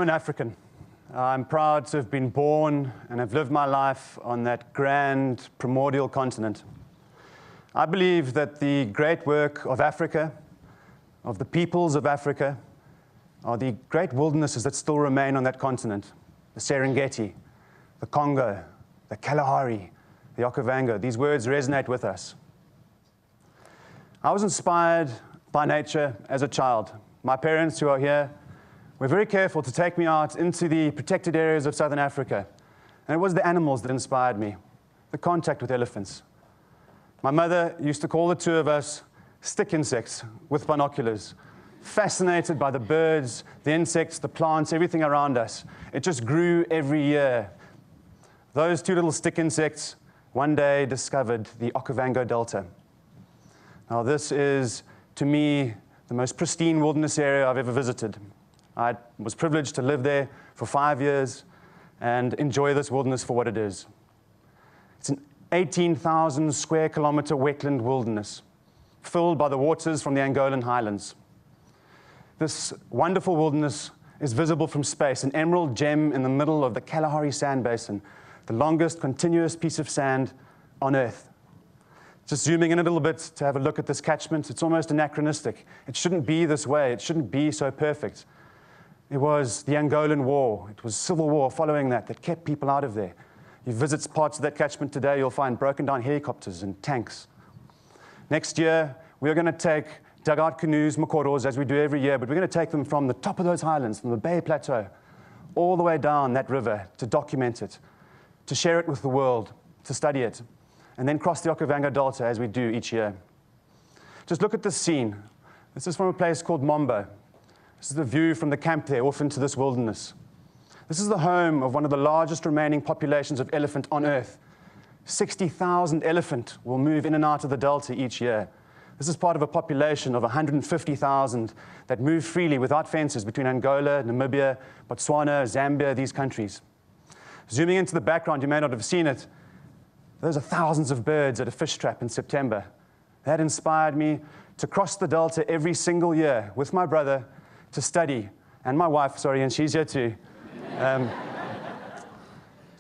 I'm an African. I'm proud to have been born and have lived my life on that grand primordial continent. I believe that the great work of Africa, of the peoples of Africa, are the great wildernesses that still remain on that continent. The Serengeti, the Congo, the Kalahari, the Okavango. These words resonate with us. I was inspired by nature as a child. My parents, who are here, were very careful to take me out into the protected areas of southern Africa. And it was the animals that inspired me, the contact with elephants. My mother used to call the two of us stick insects with binoculars, fascinated by the birds, the insects, the plants, everything around us. It just grew every year. Those two little stick insects one day discovered the Okavango Delta. Now this is, to me, the most pristine wilderness area I've ever visited. I was privileged to live there for 5 years and enjoy this wilderness for what it is. It's an 18,000 square kilometer wetland wilderness, filled by the waters from the Angolan highlands. This wonderful wilderness is visible from space, an emerald gem in the middle of the Kalahari Sand Basin, the longest continuous piece of sand on Earth. Just zooming in a little bit to have a look at this catchment, it's almost anachronistic. It shouldn't be this way. It shouldn't be so perfect. It was the Angolan War. It was civil war following that kept people out of there. You visit parts of that catchment today, you'll find broken down helicopters and tanks. Next year, we're going to take dugout canoes, makoros, as we do every year, but we're going to take them from the top of those highlands, from the Bay Plateau, all the way down that river to document it, to share it with the world, to study it, and then cross the Okavango Delta as we do each year. Just look at this scene. This is from a place called Mombo. This is the view from the camp there off into this wilderness. This is the home of one of the largest remaining populations of elephant on Earth. 60,000 elephant will move in and out of the Delta each year. This is part of a population of 150,000 that move freely without fences between Angola, Namibia, Botswana, Zambia, these countries. Zooming into the background, you may not have seen it. Those are thousands of birds at a fish trap in September. That inspired me to cross the Delta every single year with my brother to study, and my wife, sorry, and she's here too,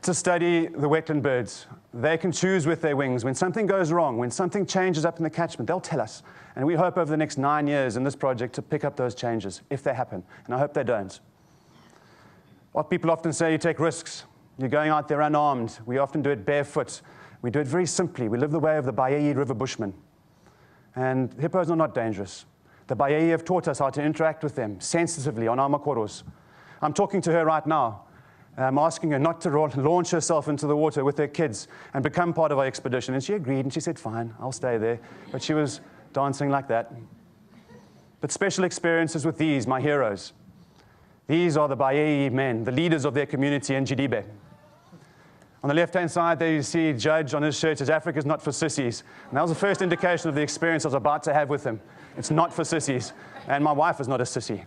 to study the wetland birds. They can choose with their wings. When something goes wrong, when something changes up in the catchment, they'll tell us. And we hope over the next 9 years in this project to pick up those changes, if they happen. And I hope they don't. What people often say, you take risks. You're going out there unarmed. We often do it barefoot. We do it very simply. We live the way of the Bayei River Bushmen. And hippos are not dangerous. The Bayei have taught us how to interact with them sensitively on our makoros. I'm talking to her right now. I'm asking her not to launch herself into the water with her kids and become part of our expedition. And she agreed, and she said, fine, I'll stay there. But she was dancing like that. But special experiences with these, my heroes. These are the Bayei men, the leaders of their community in Jidibe. On the left-hand side there you see Judge on his shirt says, Africa's not for sissies. And that was the first indication of the experience I was about to have with him. It's not for sissies. And my wife is not a sissy.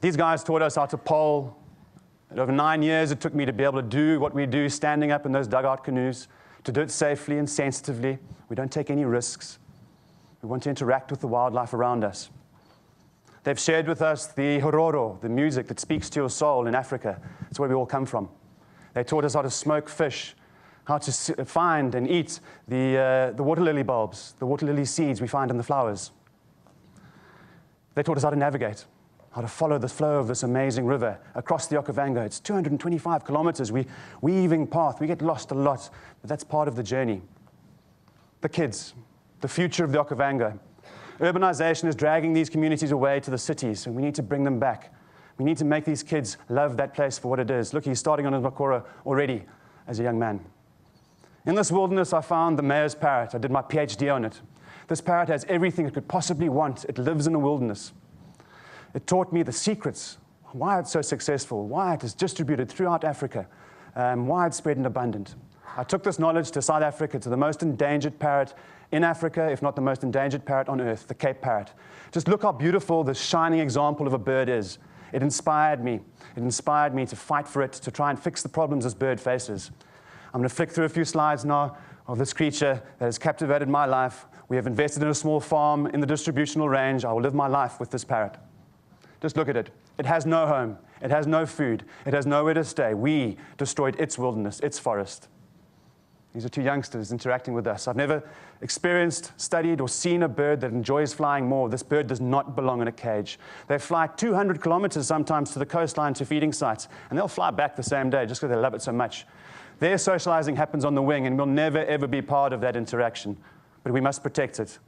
These guys taught us how to pole. And over 9 years, it took me to be able to do what we do, standing up in those dugout canoes, to do it safely and sensitively. We don't take any risks. We want to interact with the wildlife around us. They've shared with us the hororo, the music that speaks to your soul in Africa. It's where we all come from. They taught us how to smoke fish, how to find and eat the water lily bulbs, the water lily seeds we find in the flowers. They taught us how to navigate, how to follow the flow of this amazing river across the Okavango. It's 225 kilometers, weaving path. We get lost a lot, but that's part of the journey. The kids, the future of the Okavango. Urbanization is dragging these communities away to the cities, and we need to bring them back. We need to make these kids love that place for what it is. Look, he's starting on his makora already as a young man. In this wilderness, I found the mayor's parrot. I did my PhD on it. This parrot has everything it could possibly want. It lives in a wilderness. It taught me the secrets, why it's so successful, why it is distributed throughout Africa, widespread and abundant. I took this knowledge to South Africa, to the most endangered parrot in Africa, if not the most endangered parrot on Earth, the Cape parrot. Just look how beautiful this shining example of a bird is. It inspired me. It inspired me to fight for it, to try and fix the problems this bird faces. I'm going to flick through a few slides now of this creature that has captivated my life. We have invested in a small farm in the distributional range. I will live my life with this parrot. Just look at it. It has no home. It has no food. It has nowhere to stay. We destroyed its wilderness, its forest. These are two youngsters interacting with us. I've never experienced, studied, or seen a bird that enjoys flying more. This bird does not belong in a cage. They fly 200 kilometers sometimes to the coastline to feeding sites, and they'll fly back the same day just because they love it so much. Their socializing happens on the wing, and we'll never, ever be part of that interaction. But we must protect it.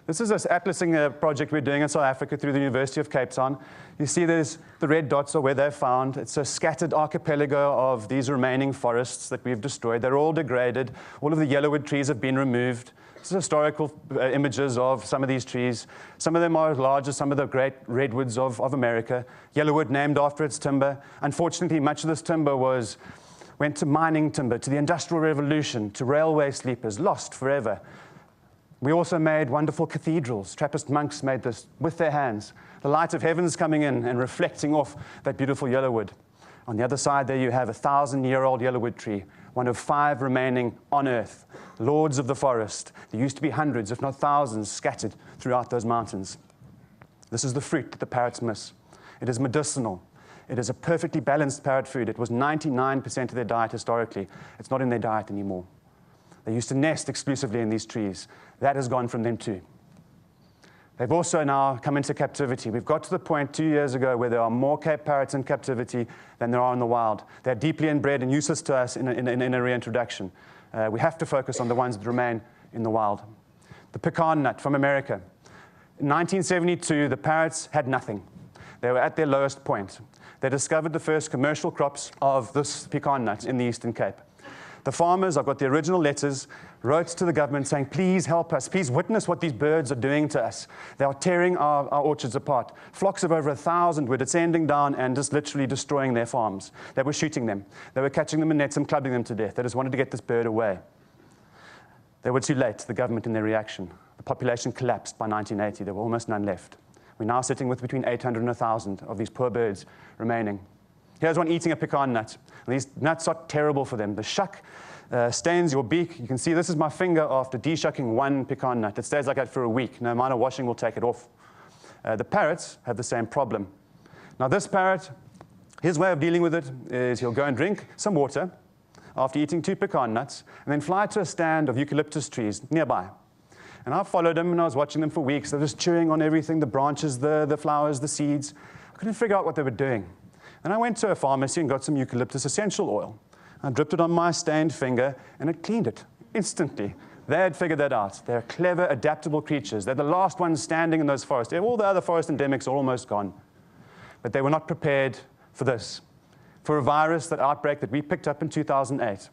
This is an atlasing project we're doing in South Africa through the University of Cape Town. You see there's the red dots are where they're found. It's a scattered archipelago of these remaining forests that we've destroyed. They're all degraded. All of the yellowwood trees have been removed. This is historical images of some of these trees. Some of them are as large as some of the great redwoods of America. Yellowwood named after its timber. Unfortunately, much of this timber went to mining timber, to the Industrial Revolution, to railway sleepers, lost forever. We also made wonderful cathedrals. Trappist monks made this with their hands. The light of heaven's coming in and reflecting off that beautiful yellowwood. On the other side there you have a 1,000-year-old yellowwood tree, one of 5 remaining on earth, lords of the forest. There used to be hundreds, if not thousands, scattered throughout those mountains. This is the fruit that the parrots miss. It is medicinal. It is a perfectly balanced parrot food. It was 99% of their diet historically. It's not in their diet anymore. They used to nest exclusively in these trees. That has gone from them too. They've also now come into captivity. We've got to the point 2 years ago where there are more Cape parrots in captivity than there are in the wild. They're deeply inbred and useless to us in a reintroduction. We have to focus on the ones that remain in the wild. The pecan nut from America. In 1972, the parrots had nothing. They were at their lowest point. They discovered the first commercial crops of this pecan nut in the Eastern Cape. The farmers, I've got the original letters, wrote to the government saying, please help us. Please witness what these birds are doing to us. They are tearing our orchards apart. Flocks of over 1,000 were descending down and just literally destroying their farms. They were shooting them. They were catching them in nets and clubbing them to death. They just wanted to get this bird away. They were too late, the government, in their reaction. The population collapsed by 1980. There were almost none left. We're now sitting with between 800 and 1,000 of these poor birds remaining. Here's one eating a pecan nut. And these nuts are terrible for them. The shuck stains your beak. You can see this is my finger after de-shucking one pecan nut. It stays like that for a week. No amount of washing will take it off. The parrots have the same problem. Now this parrot, his way of dealing with it is he'll go and drink some water after eating 2 pecan nuts and then fly to a stand of eucalyptus trees nearby. And I followed him and I was watching them for weeks. They're just chewing on everything, the branches, the flowers, the seeds. I couldn't figure out what they were doing. And I went to a pharmacy and got some eucalyptus essential oil. I dripped it on my stained finger, and it cleaned it instantly. They had figured that out. They're clever, adaptable creatures. They're the last ones standing in those forests. All the other forest endemics are almost gone. But they were not prepared for this, for a virus, that outbreak that we picked up in 2008.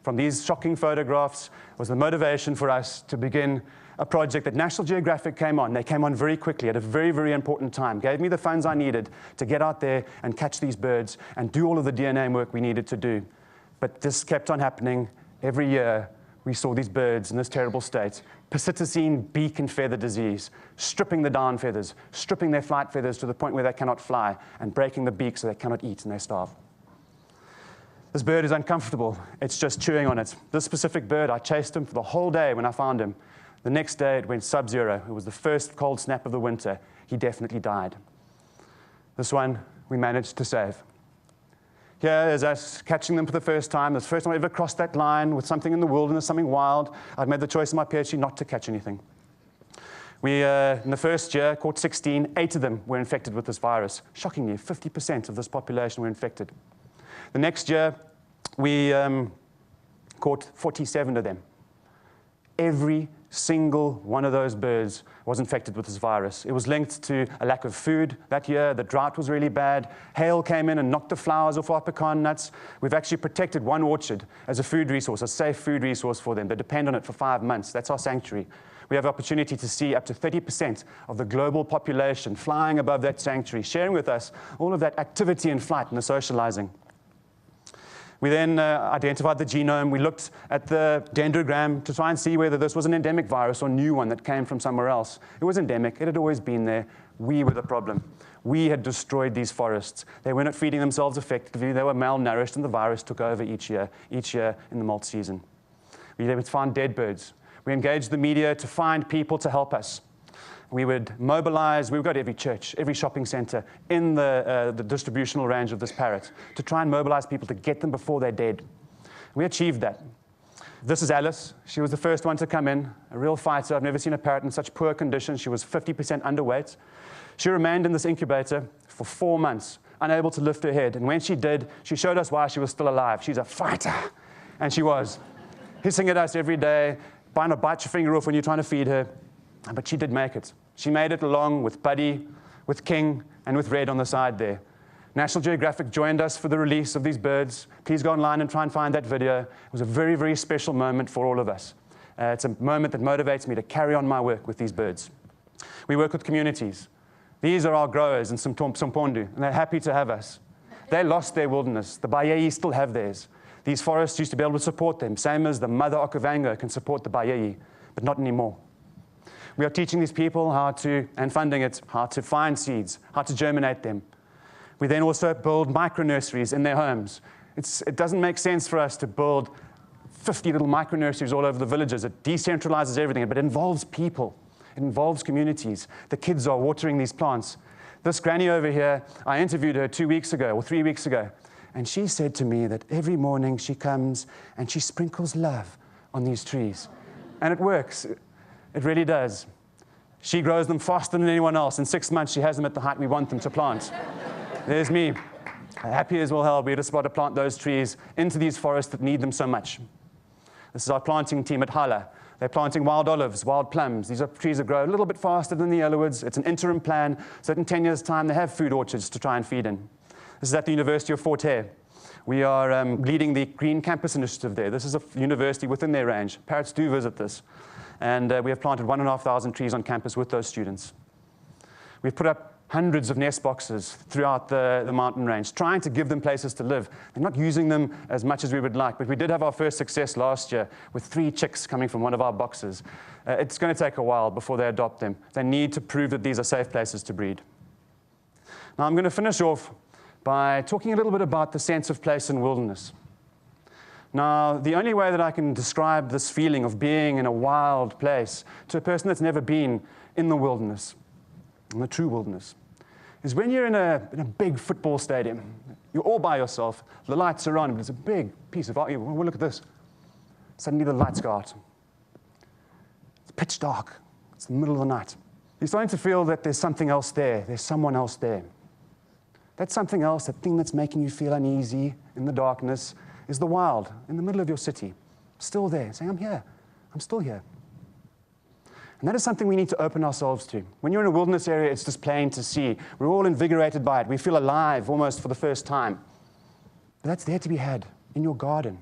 From these shocking photographs was the motivation for us to begin a project that National Geographic came on. They came on very quickly at a very, very important time, gave me the funds I needed to get out there and catch these birds and do all of the DNA work we needed to do. But this kept on happening. Every year, we saw these birds in this terrible state. Persistacine beak and feather disease, stripping the down feathers, stripping their flight feathers to the point where they cannot fly, and breaking the beak so they cannot eat and they starve. This bird is uncomfortable. It's just chewing on it. This specific bird, I chased him for the whole day when I found him. The next day, it went sub-zero. It was the first cold snap of the winter. He definitely died. This one, we managed to save. Here is us catching them for the first time. It's the first time I ever crossed that line with something in the wilderness, something wild. I'd made the choice in my PhD not to catch anything. We, in the first year, caught 16. 8 of them were infected with this virus. Shockingly, 50% of this population were infected. The next year, we caught 47 of them. Every single one of those birds was infected with this virus. It was linked to a lack of food that year. The drought was really bad. Hail came in and knocked the flowers off our pecan nuts. We've actually protected one orchard as a food resource, a safe food resource for them. They depend on it for 5 months. That's our sanctuary. We have the opportunity to see up to 30% of the global population flying above that sanctuary, sharing with us all of that activity and flight and the socializing. We then identified the genome. We looked at the dendrogram to try and see whether this was an endemic virus or a new one that came from somewhere else. It was endemic. It had always been there. We were the problem. We had destroyed these forests. They were not feeding themselves effectively. They were malnourished, and the virus took over each year in the molt season. We found dead birds. We engaged the media to find people to help us. We would mobilize, we would go to every church, every shopping center in the distributional range of this parrot to try and mobilize people to get them before they're dead. We achieved that. This is Alice. She was the first one to come in, a real fighter. I've never seen a parrot in such poor condition. She was 50% underweight. She remained in this incubator for 4 months, unable to lift her head. And when she did, she showed us why she was still alive. She's a fighter. And she was. Hissing at us every day, trying to bite your finger off when you're trying to feed her. But she did make it. She made it along with Buddy, with King, and with Red on the side there. National Geographic joined us for the release of these birds. Please go online and try and find that video. It was a very, very special moment for all of us. It's a moment that motivates me to carry on my work with these birds. We work with communities. These are our growers in Sompondu, and they're happy to have us. They lost their wilderness. The Bayei still have theirs. These forests used to be able to support them, same as the mother Okavango can support the Bayei, but not anymore. We are teaching these people how to, and funding it, how to find seeds, how to germinate them. We then also build micro-nurseries in their homes. It doesn't make sense for us to build 50 little micro-nurseries all over the villages. It decentralizes everything, but it involves people. It involves communities. The kids are watering these plants. This granny over here, I interviewed her 2 weeks ago or 3 weeks ago, and she said to me that every morning she comes and she sprinkles love on these trees. And it works. It really does. She grows them faster than anyone else. In 6 months, she has them at the height we want them to plant. There's me, happy as all hell. We just want to plant those trees into these forests that need them so much. This is our planting team at Hala. They're planting wild olives, wild plums. These are trees that grow a little bit faster than the yellowwoods. It's an interim plan, so that in 10 years' time, they have food orchards to try and feed in. This is at the University of Fort Hare. We are leading the Green Campus Initiative there. This is a university within their range. Parrots do visit this. And we have planted 1,500 trees on campus with those students. We've put up hundreds of nest boxes throughout the mountain range, trying to give them places to live. They're not using them as much as we would like, but we did have our first success last year with 3 chicks coming from one of our boxes. It's going to take a while before they adopt them. They need to prove that these are safe places to breed. Now I'm going to finish off by talking a little bit about the sense of place in wilderness. Now, the only way that I can describe this feeling of being in a wild place to a person that's never been in the wilderness, in the true wilderness, is when you're in a big football stadium. You're all by yourself. The lights are on, but it's a big piece of art. Well, look at this. Suddenly the lights go out. It's pitch dark. It's the middle of the night. You're starting to feel that there's something else there. There's someone else there. That something else, that thing that's making you feel uneasy in the darkness, is the wild in the middle of your city, still there, saying, I'm here. I'm still here. And that is something we need to open ourselves to. When you're in a wilderness area, it's just plain to see. We're all invigorated by it. We feel alive almost for the first time. But that's there to be had in your garden,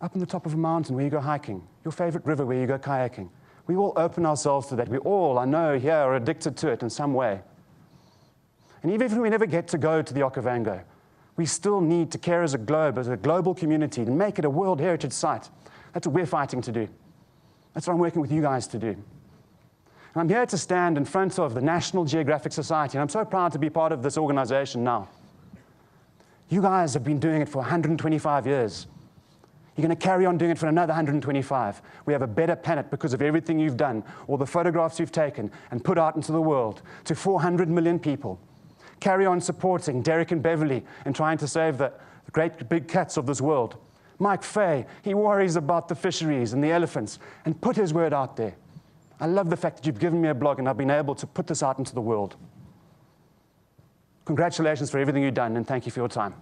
up on the top of a mountain where you go hiking, your favorite river where you go kayaking. We all open ourselves to that. We all, I know here, are addicted to it in some way. And even if we never get to go to the Okavango, we still need to care as a global community, to make it a World Heritage Site. That's what we're fighting to do. That's what I'm working with you guys to do. And I'm here to stand in front of the National Geographic Society, and I'm so proud to be part of this organization now. You guys have been doing it for 125 years. You're going to carry on doing it for another 125. We have a better planet because of everything you've done, all the photographs you've taken and put out into the world to 400 million people. Carry on supporting Derek and Beverly and trying to save the great big cats of this world. Mike Fay, he worries about the fisheries and the elephants, and put his word out there. I love the fact that you've given me a blog and I've been able to put this out into the world. Congratulations for everything you've done, and thank you for your time.